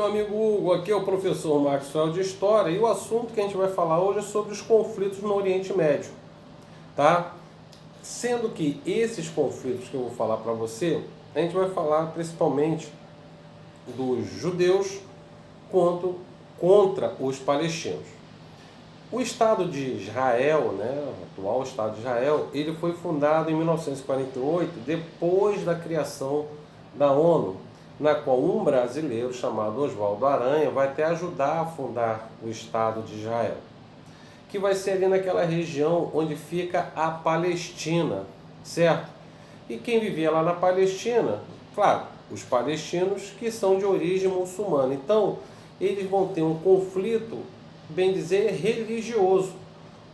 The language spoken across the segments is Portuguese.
meu amigo Hugo, aqui é o professor Maxwell de História e o assunto que a gente vai falar hoje é sobre os conflitos no Oriente Médio, tá? Sendo que esses conflitos que eu vou falar para você, a gente vai falar principalmente dos judeus contra os palestinos. O Estado de Israel, né, o atual Estado de Israel, ele foi fundado em 1948, depois da criação da ONU, na qual um brasileiro chamado Oswaldo Aranha vai até ajudar a fundar o Estado de Israel, que vai ser ali naquela região onde fica a Palestina, certo? E quem vivia lá na Palestina? Claro, os palestinos que são de origem muçulmana. Então, eles vão ter um conflito, bem dizer, religioso,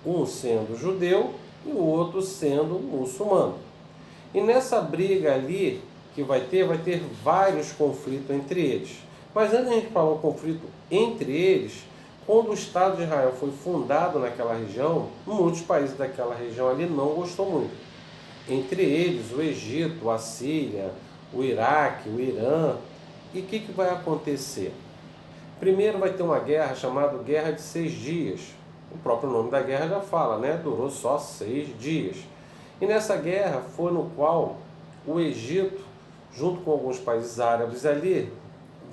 um sendo judeu e o outro sendo muçulmano. E nessa briga ali que vai ter vários conflitos entre eles. Mas antes de a gente falar um conflito entre eles, quando o Estado de Israel foi fundado naquela região, muitos países daquela região ali não gostou muito. Entre eles o Egito, a Síria, o Iraque, o Irã. E o que vai acontecer? Primeiro vai ter uma guerra chamada Guerra de 6 Dias. O próprio nome da guerra já fala, né? Durou só 6 dias. E nessa guerra foi no qual o Egito, junto com alguns países árabes ali,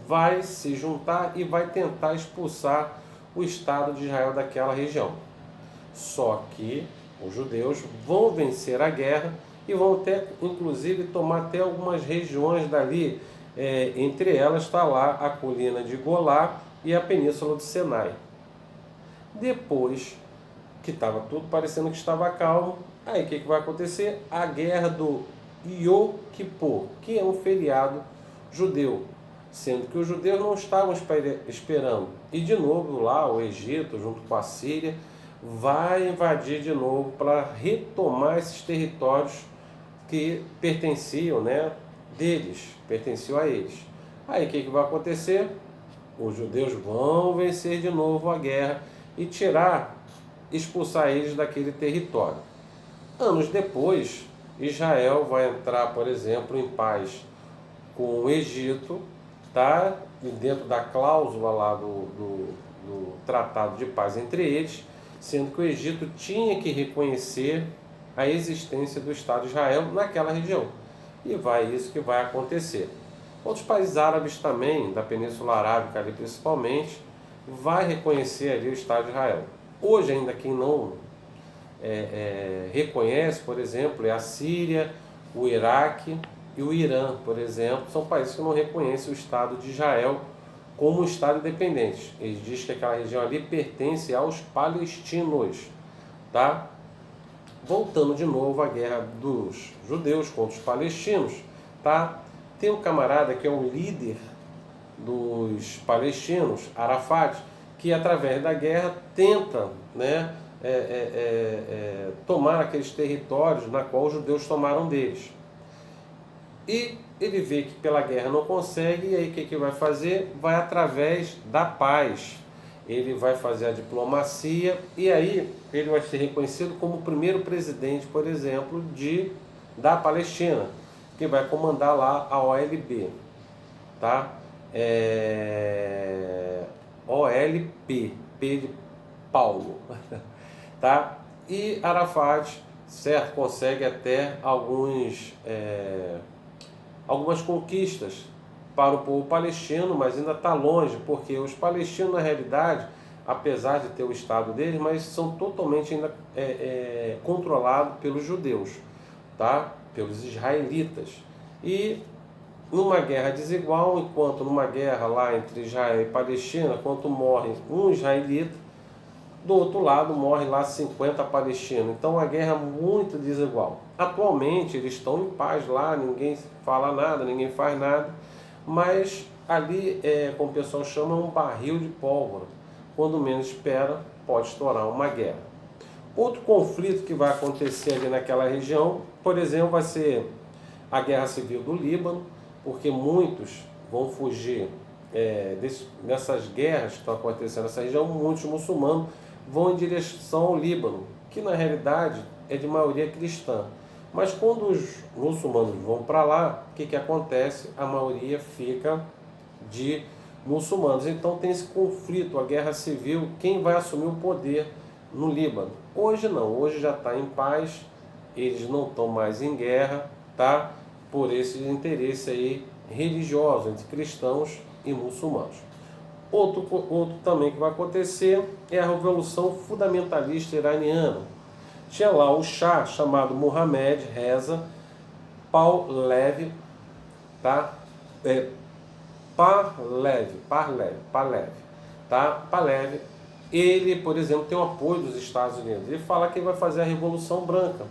vai se juntar e vai tentar expulsar o Estado de Israel daquela região. Só que os judeus vão vencer a guerra e vão até, inclusive, tomar até algumas regiões dali. Entre elas está lá a colina de Golá e a península do Sinai. Depois que estava tudo parecendo que estava calmo, aí o que vai acontecer? A guerra do Yom Kippur, que é um feriado judeu, sendo que os judeus não estavam esperando. E de novo lá o Egito, junto com a Síria, vai invadir de novo para retomar esses territórios que pertenciam, né, pertenciam a eles. Aí o que vai acontecer? Os judeus vão vencer de novo a guerra e expulsar eles daquele território. Anos depois, Israel vai entrar, por exemplo, em paz com o Egito, tá? E dentro da cláusula lá do tratado de paz entre eles, sendo que o Egito tinha que reconhecer a existência do Estado de Israel naquela região. E isso que vai acontecer. Outros países árabes também, da Península Arábica ali principalmente, vai reconhecer ali o Estado de Israel. Hoje ainda quem não reconhece, por exemplo, é a Síria, o Iraque e o Irã, por exemplo, são países que não reconhecem o Estado de Israel como um Estado independente. Eles dizem que aquela região ali pertence aos palestinos, tá? Voltando de novo à guerra dos judeus contra os palestinos, tá? Tem um camarada que é o líder dos palestinos, Arafat, que através da guerra tenta, né, tomar aqueles territórios na qual os judeus tomaram deles. E ele vê que pela guerra não consegue, e aí o que vai fazer? Vai através da paz. Ele vai fazer a diplomacia e aí ele vai ser reconhecido como o primeiro presidente, por exemplo, da Palestina, que vai comandar lá a OLP, tá? OLP, P de Paulo, tá? E Arafat, certo, consegue até algumas conquistas para o povo palestino, mas ainda está longe, porque os palestinos, na realidade, apesar de ter o Estado deles, mas são totalmente ainda controlados pelos judeus, tá? Pelos israelitas. E numa guerra desigual, enquanto numa guerra lá entre Israel e Palestina, quando morre um israelita, do outro lado morre lá 50 palestinos. Então a guerra é muito desigual. Atualmente eles estão em paz lá, ninguém fala nada, ninguém faz nada, mas ali, como o pessoal chama, um barril de pólvora. Quando menos espera, pode estourar uma guerra. Outro conflito que vai acontecer ali naquela região, por exemplo, vai ser a Guerra Civil do Líbano, porque muitos vão fugir dessas guerras que estão acontecendo nessa região, muitos muçulmanos vão em direção ao Líbano, que na realidade é de maioria cristã. Mas quando os muçulmanos vão para lá, o que acontece? A maioria fica de muçulmanos. Então tem esse conflito, a guerra civil, quem vai assumir o poder no Líbano. Hoje não, hoje já está em paz, eles não estão mais em guerra, tá? Por esse interesse aí religioso entre cristãos e muçulmanos. Outro também que vai acontecer é a Revolução Fundamentalista Iraniana. Tinha lá o Shah chamado Mohammad Reza Pahlavi, tá? Pahlavi, tá? Pahlavi, ele, por exemplo, tem o apoio dos Estados Unidos. Ele fala que ele vai fazer a Revolução Branca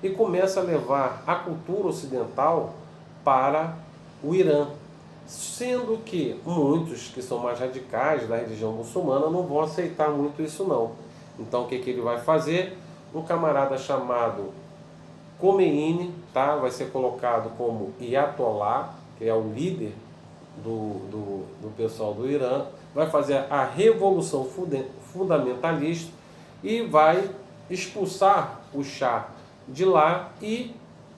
e começa a levar a cultura ocidental para o Irã, sendo que muitos que são mais radicais da religião muçulmana não vão aceitar muito isso não. Então o que ele vai fazer? Um camarada chamado Khomeini, tá? Vai ser colocado como Ayatollah, que é o líder do pessoal do Irã, vai fazer a revolução fundamentalista e vai expulsar o Shah de lá, e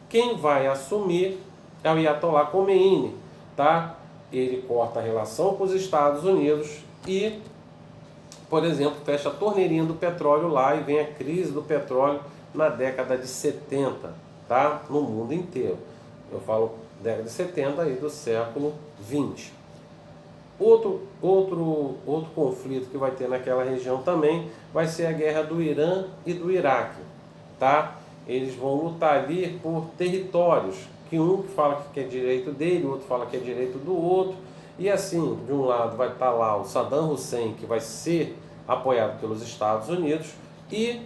quem vai assumir é o Ayatollah Khomeini, tá? Ele corta a relação com os Estados Unidos e, por exemplo, fecha a torneirinha do petróleo lá, e vem a crise do petróleo na década de 70, tá? No mundo inteiro. Eu falo década de 70 aí do século 20. Outro conflito que vai ter naquela região também vai ser a guerra do Irã e do Iraque, tá? Eles vão lutar ali por territórios, que um fala que é direito dele, o outro fala que é direito do outro, e assim, de um lado vai estar lá o Saddam Hussein, que vai ser apoiado pelos Estados Unidos, e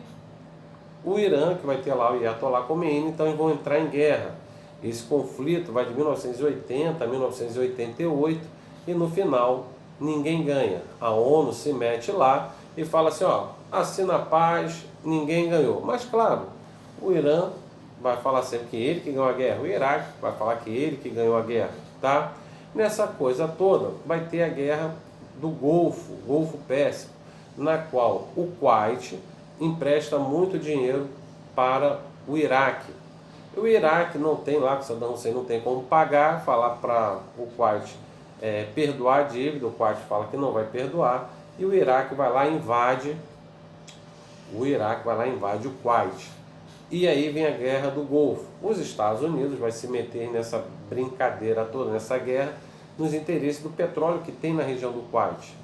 o Irã, que vai ter lá o Ayatollah Khomeini. Então eles vão entrar em guerra. Esse conflito vai de 1980 a 1988, e no final ninguém ganha. A ONU se mete lá e fala assim, ó, assina a paz, ninguém ganhou. Mas claro, o Irã vai falar sempre que ele que ganhou a guerra, o Iraque vai falar que ele que ganhou a guerra, tá? Nessa coisa toda vai ter a guerra do Golfo Pérsico, na qual o Kuwait empresta muito dinheiro para o Iraque. O Iraque não tem lá, que Saddam Hussein não tem como pagar, falar para o Kuwait perdoar a dívida, o Kuwait fala que não vai perdoar, e o Iraque vai lá e invade o Kuwait. E aí vem a guerra do Golfo. Os Estados Unidos vai se meter nessa brincadeira toda, nessa guerra, nos interesses do petróleo que tem na região do Kuwait,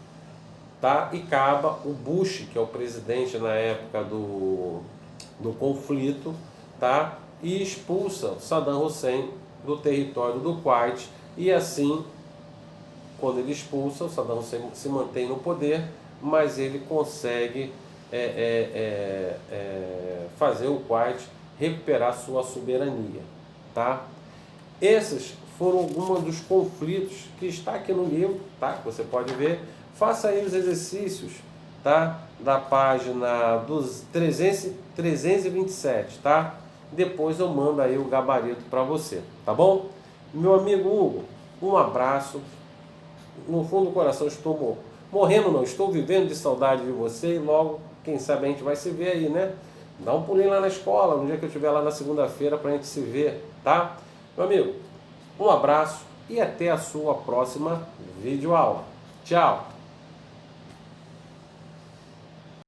tá? E acaba o Bush, que é o presidente na época do conflito, tá? E expulsa Saddam Hussein do território do Kuwait, e assim, quando ele expulsa, o Saddam Hussein se mantém no poder, mas ele consegue fazer o Kuwait recuperar sua soberania, tá? Esses foram alguns dos conflitos que está aqui no livro, tá? Que você pode ver. Faça aí os exercícios, tá? Da página dos 327, tá? Depois eu mando aí o gabarito para você, tá bom? Meu amigo Hugo, um abraço. No fundo do coração estou morrendo, não, estou vivendo de saudade de você, e logo, quem sabe a gente vai se ver aí, né? Dá um pulinho lá na escola, no dia que eu estiver lá na segunda-feira, para a gente se ver, tá? Meu amigo, um abraço e até a sua próxima videoaula. Tchau!